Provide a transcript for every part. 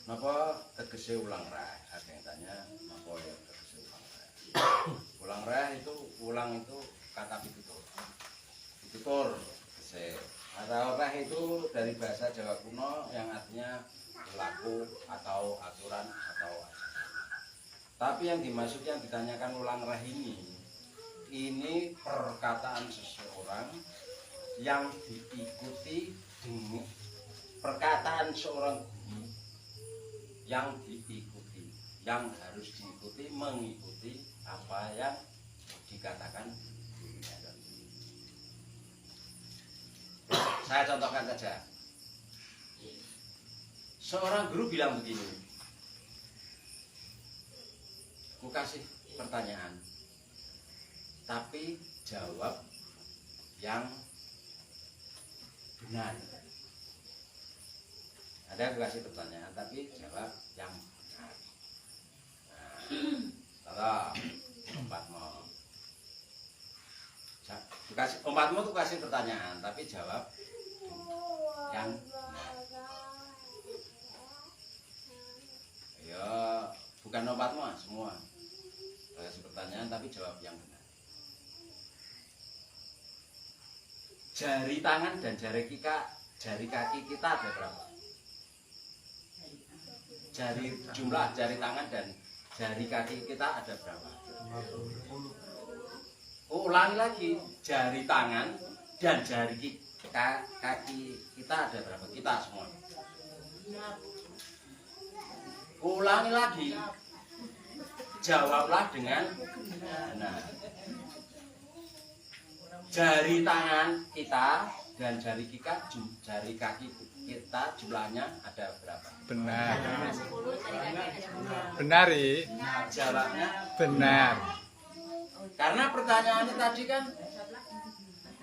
Napa tegese ulang reh? Ada yang tanya, napa ya tegese ulang reh? Ulang reh itu, ulang itu kata pitutur. Pitutur tegese. Kata reh itu dari bahasa Jawa kuno yang artinya perilaku atau aturan atau ajaran. Tapi yang dimaksud yang ditanyakan ulang reh ini perkataan seseorang yang diikuti dengan perkataan seorang guru yang diikuti, yang harus diikuti, mengikuti apa yang dikatakan gurunya. Saya contohkan saja. Seorang guru bilang begini, ku kasih pertanyaan, tapi jawab yang benar. Ada aku kasih pertanyaan, tapi jawab yang benar. Nah, umpatmu tuh kasih pertanyaan, tapi jawab yang benar. Ya, bukan umpatmu semua. Kasih pertanyaan, tapi jawab yang benar. Jari tangan dan jari kaki kita ada berapa? Jumlah jari tangan dan jari kaki kita ada berapa? Ulangi lagi, jari tangan dan jari kaki kita ada berapa? Kita semua. Ulangi lagi, jawablah dengan benar. Jari tangan kita dan jari kaki kita jumlahnya ada berapa? Benar. Benar, Jawabnya benar. karena pertanyaannya tadi kan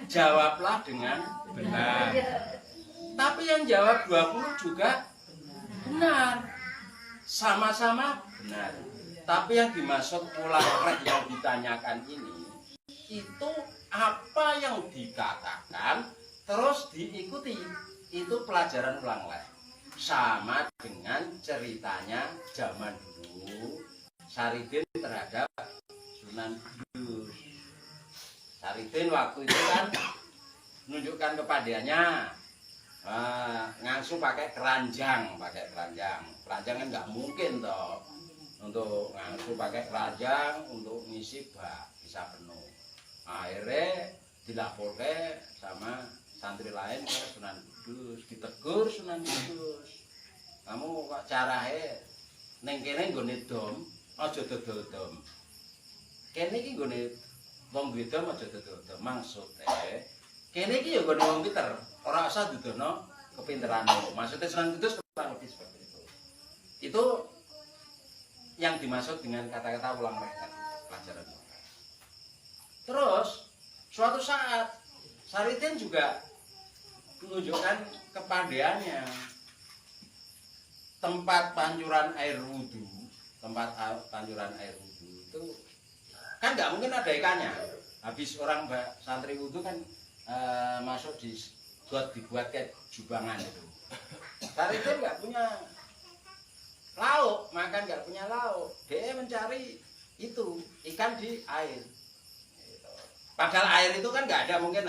jawablah dengan Benar. tapi yang jawab 20 juga benar. Sama-sama benar. Tapi yang dimaksud ulang reh yang ditanyakan ini itu apa yang dikatakan terus diikuti. Itu pelajaran ulang reh. Sama dengan ceritanya zaman dulu Saridin terhadap Sunan Kudus. Saridin waktu itu kan menunjukkan kepadanya ngangsu pakai keranjang. Keranjang kan nggak mungkin toh untuk ngangsu pakai keranjang untuk ngisi bak bisa penuh. Akhirnya dilaporkan sama santri lain ke Sunan Kudus, ditegur Sunan Kudus. Kamu kok carane ning kene nggone dom, aja dodol dom. Kene iki nggone wong duwe dom aja dodol dom. Maksude kene iki ya nggone wong pinter, ora usah dudono kepinteranmu. Maksudnya Sunan Kudus kurang lebih seperti itu. Itu yang dimaksud dengan kata-kata ulang reh pelajaran. Terus suatu saat Saridin juga menunjukkan kepandaiannya. Tempat pancuran air wudhu itu kan nggak mungkin ada ikannya. Habis orang santri wudhu kan masuk dibuat kayak jubangan itu. Saridin nggak punya lauk, makan nggak punya lauk. Dia mencari itu ikan di air. Padahal air itu kan nggak ada mungkin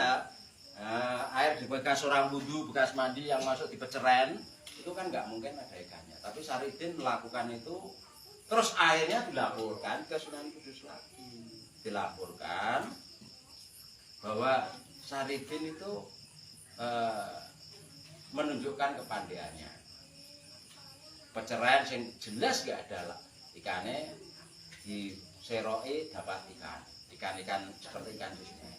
air di bekas orang wudhu, bekas mandi yang masuk di peceren itu kan nggak mungkin ada ikannya. Tapi Saridin melakukan itu, terus airnya dilaporkan ke Sunan Kudus lagi. Dilaporkan bahwa Saridin itu menunjukkan kepandaiannya. Peceren yang jelas nggak ada lah ikannya, di seroi dapat ikan seperti ikan di sini.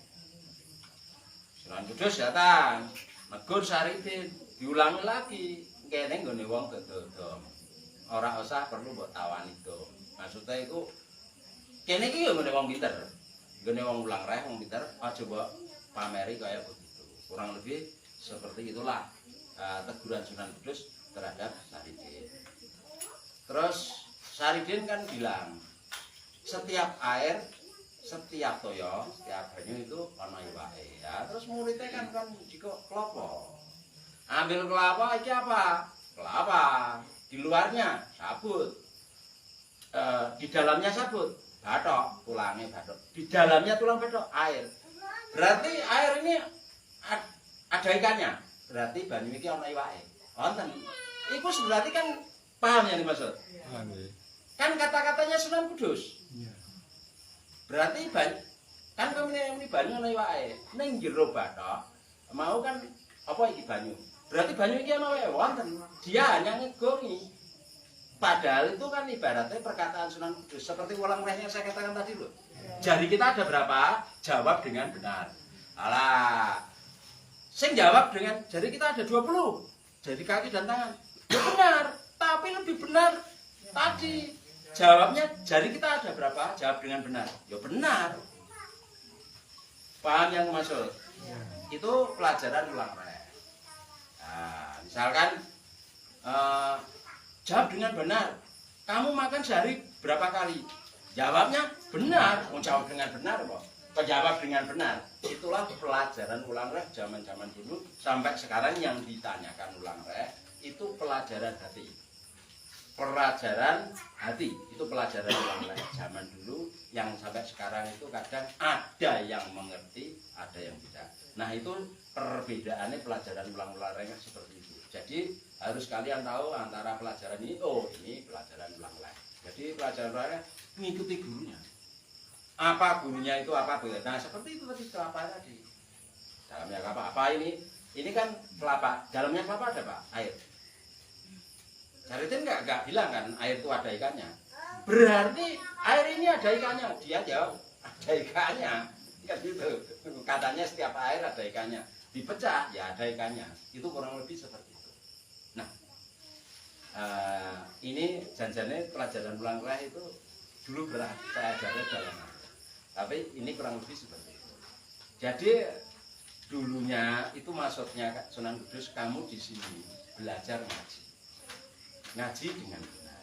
Sunan Kudus datang, negur Saridin, diulangi lagi. Kene nggone wong dodol dom. Ora usah perlu mbok tawani dom. Maksudnya iku kene iki ya nggone wong pinter. Nggone wong ulang reh, wong pinter, aja mbok pameri kaya begitu. Kurang lebih seperti itulah teguran Sunan Kudus terhadap Saridin. Terus Saridin kan bilang, setiap air, setiap toyo, setiap banyu itu ana iwake. Ya, terus muridnya kan jika kelapa. Ambil kelapa iki apa? Kelapa. di luarnya sabut, di dalamnya sabut, bathok, tulangnya bathok, di dalamnya tulang bathok, air. Berarti air ini ada ikannya, berarti banyu iki ana iwake. Wonten. Iku berarti kan paham yang dimaksud? Paham ya. Kan kata-katanya Sunan Kudus. Iya. Berarti kan kemene banyu ana iwake. Ning jero bathok mau kan apa iki banyu? Berarti banyu iki ana wae wonten. Dia hanya ngegongi. Padahal itu kan ibaratnya perkataan Sunan Kudus seperti ulang rehnya saya katakan tadi loh. Jari kita ada berapa? Jawab dengan benar. Alah. Sing jawab dengan jari kita ada 20. Jari kaki dan tangan. Ya benar, tapi lebih benar tadi. Jawabnya jari kita ada berapa? Jawab dengan benar. Ya benar. Paham yang maksud? Ya. Itu pelajaran ulang reh. Nah, misalkan jawab dengan benar. Kamu makan sehari berapa kali? Jawabnya benar. Mau jawab dengan benar kok. Jawab dengan benar. Itulah pelajaran ulang reh zaman-zaman dulu sampai sekarang yang ditanyakan ulang reh itu pelajaran hati. Pelajaran hati itu pelajaran ulang reh zaman dulu yang sampai sekarang itu kadang ada yang mengerti, ada yang tidak. Nah itu perbedaannya pelajaran ulang-ulang reh seperti itu. Jadi harus kalian tahu antara pelajaran ini, oh ini pelajaran ulang reh. Jadi pelajaran ulang reh mengikuti gurunya. Apa gurunya itu apa? Nah seperti itu tadi kelapa tadi. Dalamnya kelapa apa ini? Ini kan kelapa. Dalamnya kelapa ada pak air. Jaritin nggak bilang kan air itu ada ikannya. Berarti air ini ada ikannya. Dia jawab ada ikannya. Kan gitu. Katanya setiap air ada ikannya. Dipecah ya ada ikannya. Itu kurang lebih seperti itu. Nah ini janjiannya pelajaran ulang reh itu dulu saya ajarnya dalam. Tapi ini kurang lebih seperti itu. Jadi dulunya itu maksudnya Sunan Kudus kamu di sini belajar ngaji. Ngaji dengan benar.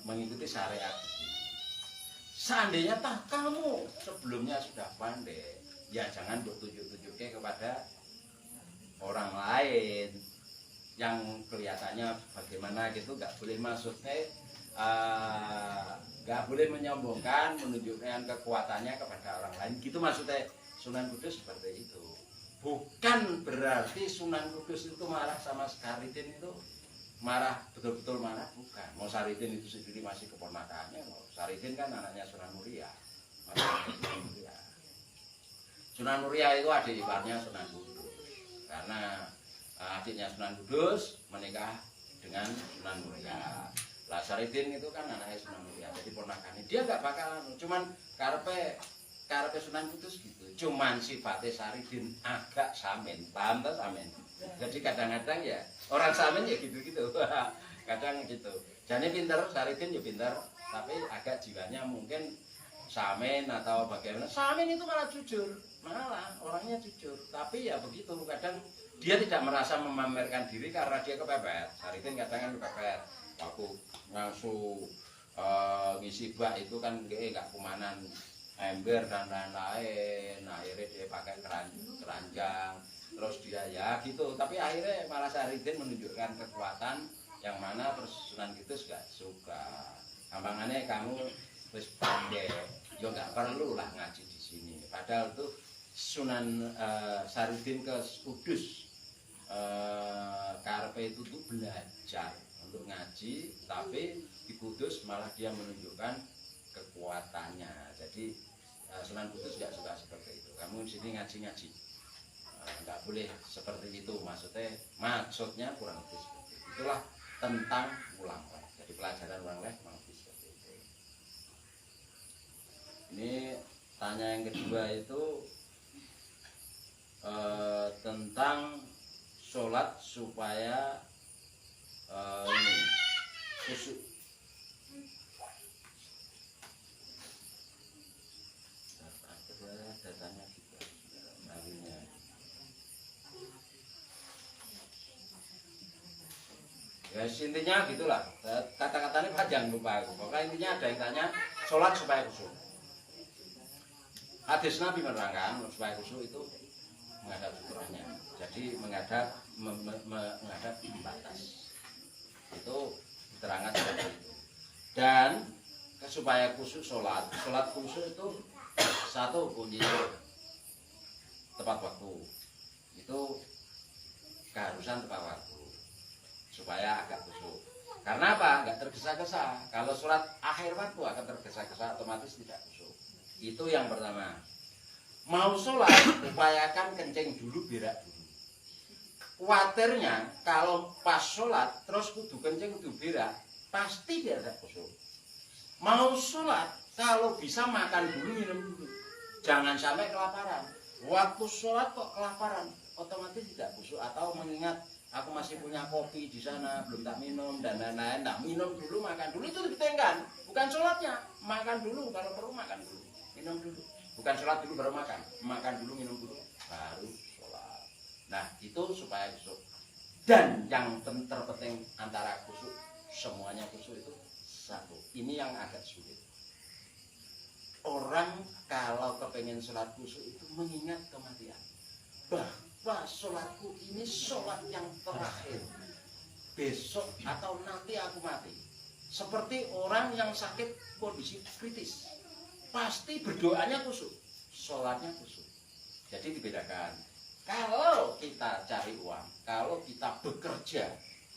Mengikuti syariat di sini. Seandainya tah kamu sebelumnya sudah pandai, ya jangan bertunjuk-tunjuknya kepada orang lain yang kelihatannya bagaimana gitu, nggak boleh maksudnya nggak boleh menyombongkan, menunjukkan kekuatannya kepada orang lain. Gitu maksudnya Sunan Kudus seperti itu. Bukan berarti Sunan Kudus itu marah sama Saridin itu marah betul-betul marah, bukan. Mau Saridin itu sendiri masih keponakannya. Saridin kan anaknya Sunan Muria. Sunan Muria itu adik iparnya Sunan Kudus. Karena adiknya Sunan Kudus menikah dengan Sunan Muria. Lah Saridin itu kan anaknya Sunan Muria, jadi ponakannya. Dia nggak bakalan, cuman karepe Sunan Kudus gitu. Cuman sifatnya Saridin agak samin, paham tak samin? Jadi kadang-kadang ya orang samin ya gitu-gitu, kadang gitu. Jadi pinter Saridin ya pinter, tapi agak jiwanya mungkin samin atau bagaimana. Samin itu malah jujur, malah orangnya jujur. Tapi ya begitu, kadang dia tidak merasa memamerkan diri karena dia kepepet. Saridin kadang kan kepepet. Waktu ngasuh ngisi bak itu kan nggak kumanan ember dan lain-lain. Nah, akhirnya dia pakai keranjang, terus dia ya gitu. Tapi akhirnya malah Saridin menunjukkan kekuatan yang mana terus Sunan Kudus nggak suka. Gampangannya kamu terus pandai, ya nggak perlu lah ngaji di sini. Padahal tuh Sunan Saridin ke Kudus karepe itu tuh belajar untuk ngaji, tapi di Kudus malah dia menunjukkan kekuatannya. Jadi Sunan Kudus nggak suka seperti itu. Kamu di sini ngaji-ngaji, nggak boleh seperti itu. Maksudnya kurang lebih seperti itu. Itulah tentang ulang reh. Jadi pelajaran ulang reh kurang lebih seperti itu. Ini tanya yang kedua itu tentang sholat supaya ini khusyuk. Datanya juga ahlinya. Ya intinya gitulah. Kata-katanya panjang lupa. Pokoknya intinya ada yang tanya sholat supaya khusyuk. Hadis Nabi menerangkan supaya khusyuk itu menghadap sutranya. Jadi menghadap batas. supaya khusyuk sholat khusyuk itu satu kuncinya tepat waktu. Itu keharusan tepat waktu supaya agak khusyuk. Karena apa? Enggak tergesa-gesa. Kalau sholat akhir waktu akan tergesa-gesa, otomatis tidak khusyuk. Itu yang pertama. Mau sholat, upayakan kencing dulu, berak dulu. Kuatirnya kalau pas sholat terus kudu kencing kudu berak, pasti dia tidak khusyuk. Mau sholat, kalau bisa makan dulu, minum dulu. Jangan sampai kelaparan. Waktu sholat kok kelaparan, otomatis tidak khusyuk. Atau mengingat aku masih punya kopi di sana, belum tak minum dan lain-lain. Nah, minum dulu, makan dulu, itu dipetengkan. Bukan sholatnya, makan dulu, kalau perlu makan dulu, minum dulu. Bukan sholat dulu baru makan dulu, minum dulu, baru sholat. Nah, itu supaya khusyuk. Dan yang terpenting antara khusyuk, semuanya khusyuk itu satu. Ini yang agak sulit. Orang kalau kepengen sholat khusyuk itu mengingat kematian. Bahwa sholatku ini sholat yang terakhir. Besok atau nanti aku mati. Seperti orang yang sakit kondisi kritis. Pasti berdoanya khusyuk, sholatnya khusyuk. Jadi dibedakan. Kalau kita cari uang, kalau kita bekerja,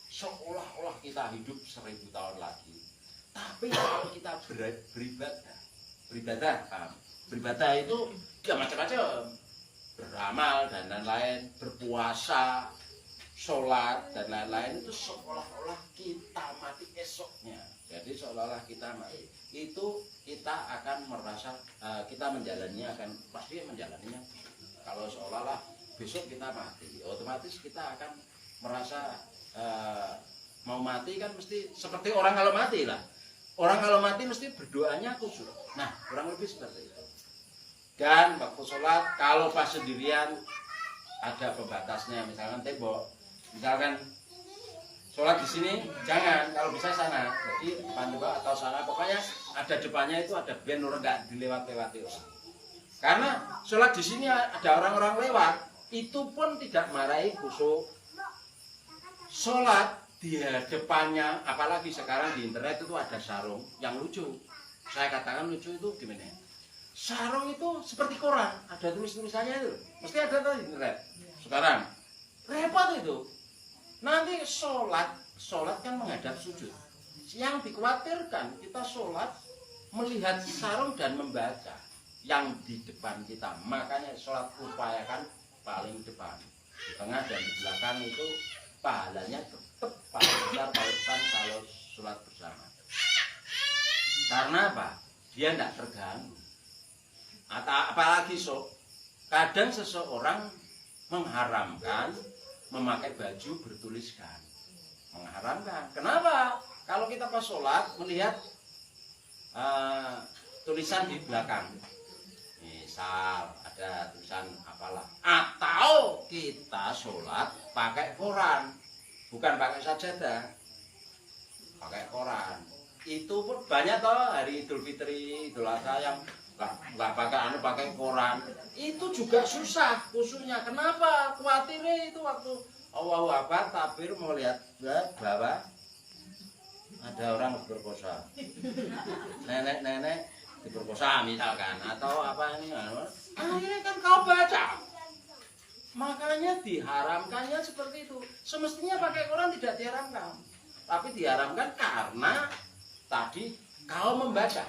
seolah-olah kita hidup 1000 tahun lagi. Tapi kalau kita beribadah itu ya macam-macam. Beramal dan lain-lain, berpuasa, sholat dan lain-lain itu seolah-olah kita mati esoknya. Jadi seolah-olah kita mati. Itu kita akan merasa kita menjalaninya akan pasti menjalaninya. Kalau seolah-olah besok kita mati, otomatis kita akan merasa mau mati kan mesti seperti orang kalau mati lah. Orang kalau mati mesti berdoanya khusyuk. Nah, kurang lebih seperti itu. Dan waktu sholat kalau pas sendirian ada pembatasnya, misalkan tembok, misalkan sholat di sini jangan, kalau bisa sana. Jadi depan tembok atau sana, pokoknya ada depannya itu ada band orang nggak dilewat-lewati orang. Karena sholat di sini ada orang-orang lewat, itu pun tidak marahi khusyuk. Sholat di depannya, apalagi sekarang di internet itu ada sarung yang lucu. Saya katakan lucu itu gimana? Sarung itu seperti koran, ada tulis-tulisannya itu, mesti ada tuh di internet. Sekarang repot itu. Nanti sholat kan menghadap sujud. Yang dikhawatirkan kita sholat melihat sarung dan membaca yang di depan kita. Makanya sholat upayakan paling depan. Di tengah dan di belakang itu pahalanya tetap paling besar kalau sholat bersama. Karena apa? Dia tidak terganggu. Apalagi kadang seseorang mengharamkan memakai baju bertuliskan. Mengharamkan. Kenapa? Kalau kita pas sholat melihat tulisan di belakang. Misal ada tulisan apalah. Atau kita sholat pakai koran. Bukan pakai sajadah. Pakai koran. Itu pun banyak toh hari Idul Fitri, Idul Adha yang nggak pakai koran. Itu juga susah khususnya. Kenapa? Khawatirnya itu waktu Allahu Akbar takbir mau lihat bahwa ada orang berkosa, nenek-nenek diperkosa misalkan, atau apa ini? Akhirnya kan kau baca, makanya diharamkannya seperti itu. Semestinya pakai koran tidak diharamkan, tapi diharamkan karena tadi kau membaca.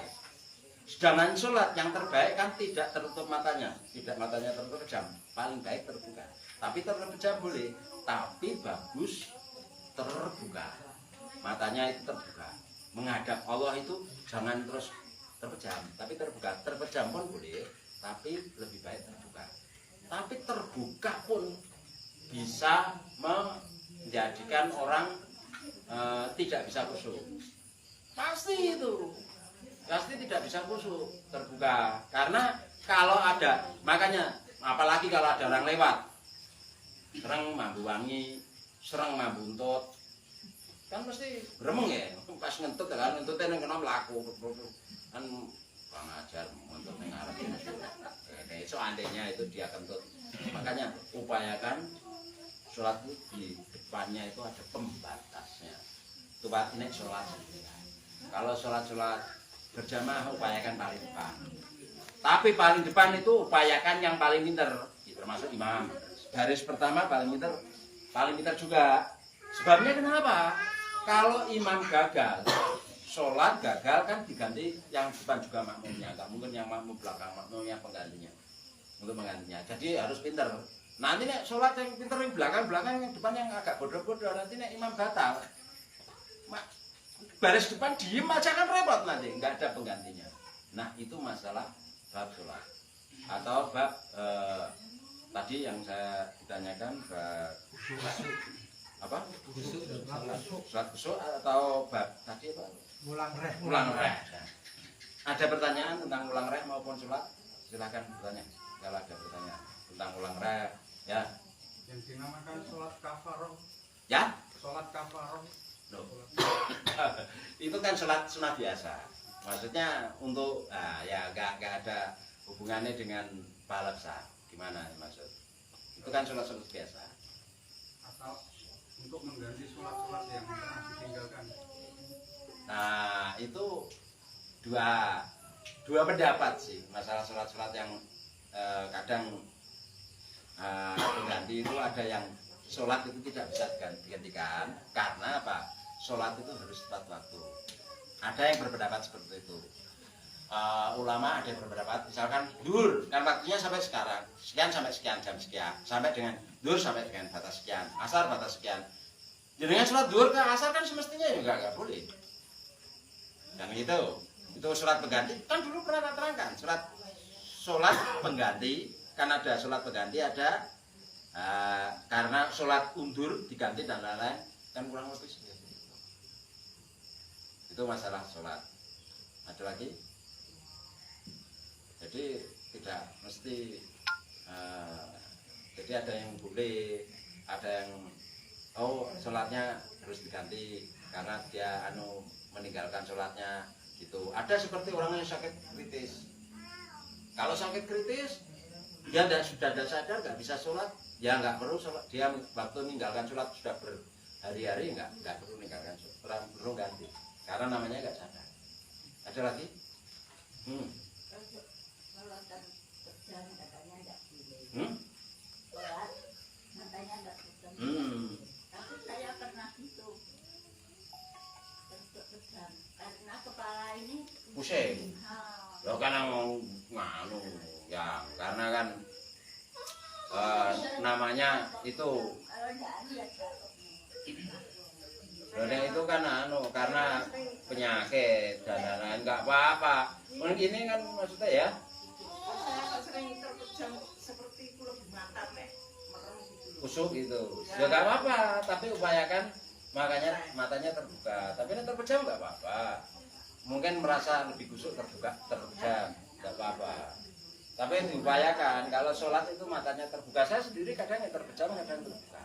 Sedangkan sholat yang terbaik kan tidak tertutup matanya, tidak matanya terpejam, paling baik terbuka. Tapi terpejam boleh, tapi bagus terbuka. Matanya itu terbuka, menghadap Allah itu jangan terus terpejam, tapi terbuka. Terpejam pun boleh, tapi lebih baik terbuka. Tapi terbuka pun bisa menjadikan orang tidak bisa khusyuk. Pasti itu. Pasti tidak bisa khusyuk terbuka. Karena kalau ada, makanya apalagi kalau ada orang lewat, serang mambu wangi, serang mambu untut, kan mesti beremeng ya. Pas ngentut kan, ngentutnya yang kena melaku, kan kurang ajar ngentut yang ngarep. So andainya itu dia kentut. Makanya upayakan sholat di depannya itu ada pembatasnya. Itu Pak, ini sholat. Kalau sholat berjamaah upayakan paling depan. Tapi paling depan itu upayakan yang paling pinter, termasuk imam. Baris pertama paling pinter juga. Sebabnya kenapa? Kalau imam gagal, sholat gagal kan diganti yang depan juga makmumnya. Nggak mungkin yang makmum belakang, makmumnya penggantinya. Untuk menggantinya. Jadi harus pinter. Nanti nek sholat yang pinter yang belakang, yang depan yang agak bodoh-bodoh. Nanti nek imam batal. Baris depan diem aja kan repot nanti, nggak ada penggantinya. Nah itu masalah bab sholat. Atau bab tadi yang saya ditanyakan bab apa? Sholat kusuk atau bab tadi apa? Ulang reh. Ada pertanyaan tentang ulang reh maupun sholat? Silakan bertanya. Kalau ada pertanyaan tentang ulang reh, ya. Yang dinamakan sholat kafaroh. Ya? Sholat kafaroh. Loh. Itu kan sholat sunah biasa. Maksudnya untuk ya nggak ada hubungannya dengan pahala besar. Gimana maksud? Itu kan sholat biasa. Atau untuk mengganti sholat yang pernah ditinggalkan. Nah itu dua pendapat sih masalah sholat yang kadang pengganti itu ada yang sholat itu tidak bisa digantikan karena apa? Sholat itu harus tepat waktu. Ada yang berpendapat seperti itu. Ulama ada yang berpendapat, misalkan zuhur kan waktunya sampai sekarang, sekian sampai sekian jam sekian, sampai dengan zuhur sampai dengan batas sekian, asar batas sekian. Dengan sholat zuhur ke asar kan semestinya juga nggak boleh. Dan itu sholat pengganti kan dulu pernah terangkan sholat pengganti kan ada sholat pengganti ada karena sholat undur diganti dan lain-lain kan kurang lebih seperti itu. Itu masalah sholat. Ada lagi? Jadi tidak mesti jadi ada yang boleh, ada yang sholatnya harus diganti karena dia meninggalkan sholatnya gitu. Ada seperti orang yang sakit kritis. Kalau sakit kritis dia sudah ada sadar nggak bisa sholat, ya nggak perlu sholat. Dia waktu meninggalkan sholat sudah berhari-hari nggak perlu meninggalkan sholat, perlu ganti karena namanya nggak sadar. Ada lagi? Tapi saya pernah gitu karena kepala ini pusing. Lo kan nganu ya karena kan namanya itu itu kan karena penyakit dan lain-lain nggak apa-apa. Mungkin ini kan maksudnya ya. Saya sering terpejam seperti kulit mata Kusuk gitu. Ya nggak apa-apa, tapi upayakan makanya matanya terbuka. Tapi ini terpejam nggak apa-apa. Mungkin merasa lebih kusuk terpejam nggak apa-apa. Tapi diupayakan kalau sholat itu matanya terbuka. Saya sendiri kadang yang terpejam kadang terbuka.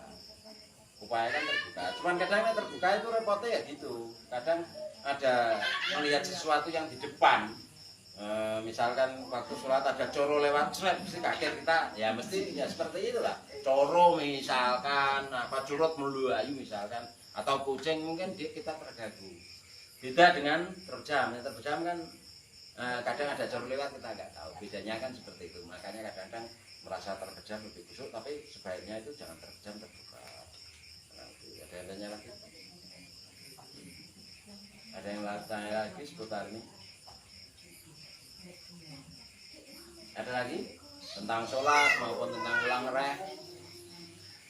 Upayakan terbuka. Cuman kadang yang terbuka itu repotnya ya gitu. Kadang ada melihat sesuatu yang di depan. Misalkan waktu sholat ada coro lewat, mesti kaget kita. Ya mesti ya seperti itulah. Coro misalkan, apa curut meluayu misalkan, atau kucing mungkin kita terganggu. Beda dengan terjam. Yang terjam kan kadang ada coro lewat kita nggak tahu. Bedanya kan seperti itu. Makanya kadang-kadang merasa terkejam lebih kusuk, tapi sebaiknya itu jangan terkejam terbuka. Ada yang tanya lagi? Ada yang tanya lagi seputar ini? Ada lagi? Tentang sholat maupun tentang ulang reh.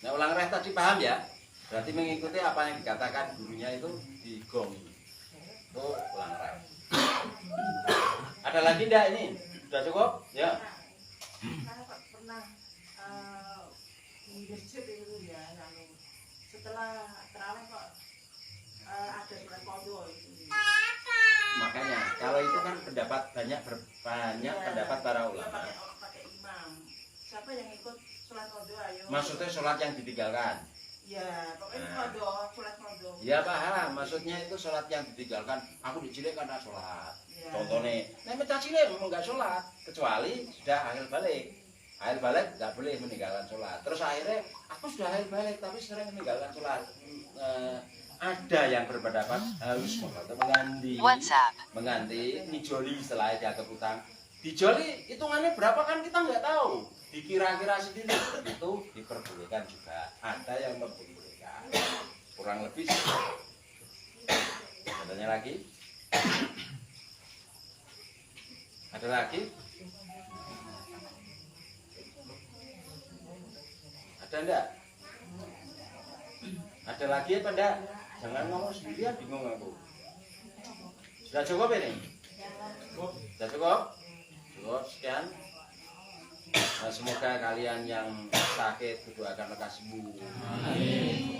Nah ulang reh tadi paham ya? Berarti mengikuti apa yang dikatakan gurunya itu di gong. Itu ulang reh. Ada lagi enggak ini? Sudah cukup? Ya. Saya pernah di masjid itu ya, setelah terawih kok ada surat qadha itu. Makanya kalau itu kan banyak pendapat para ulama. Pakai imam. Siapa yang ikut sholat qadha ayo. Maksudnya sholat yang ditinggalkan. Ya, pokoknya qadha, sholat qadha. Ya paham, maksudnya itu sholat yang ditinggalkan. Aku dicilik karena sholat. Ya. Contohnya, nek mecah cilik memang nggak sholat, kecuali sudah akhir balik. Akhir balik nggak boleh meninggalkan sholat. Terus akhirnya aku sudah akhir balik tapi sering meninggalkan sholat. Ada yang berpendapat harus mengganti WhatsApp. mengganti nijoli setelah dia keputang. Dijoli hitungannya berapa kan kita nggak tahu. Dikira-kira sendiri itu diperbolehkan juga. Ada yang memperbolehkan. Kurang lebih. Adanya lagi? Ada lagi? Ada enggak? Ada lagi apa enggak? Jangan ngomong sendirian, bingung aku. Sudah cukup ini? Sudah cukup? Cukup, sekian. Nah, semoga kalian yang sakit doakan lekas sembuh.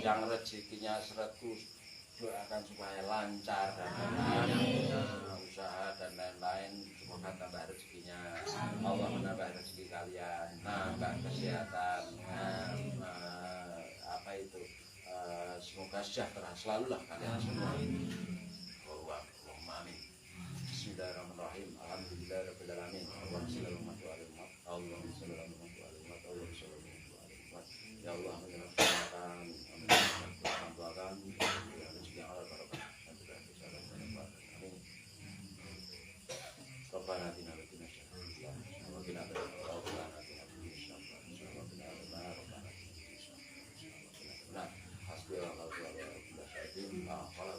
Yang rezekinya seratus doakan supaya lancar dan lain-lain, usaha dan lain-lain. Semoga tambah rezekinya. Allah menambah rezeki kalian, tambah kesehatan. Apa itu? Semoga sejahtera selalu lah kalian semua. Allahumma amin. Bismillahirrahmanirrahim. Alhamdulillahirabbil alamin. Allahumma shalli ala Muhammad. Allahumma shalli ala Muhammad. Allahumma shalli ala Muhammad. Ya Allah, menyerahkan Tuhan rezeki yang Allah barokah. Amin. Rabbana atina fid dunya hasanah wa qina adzabannar. Hasbunallahu wa ni'mal wakil.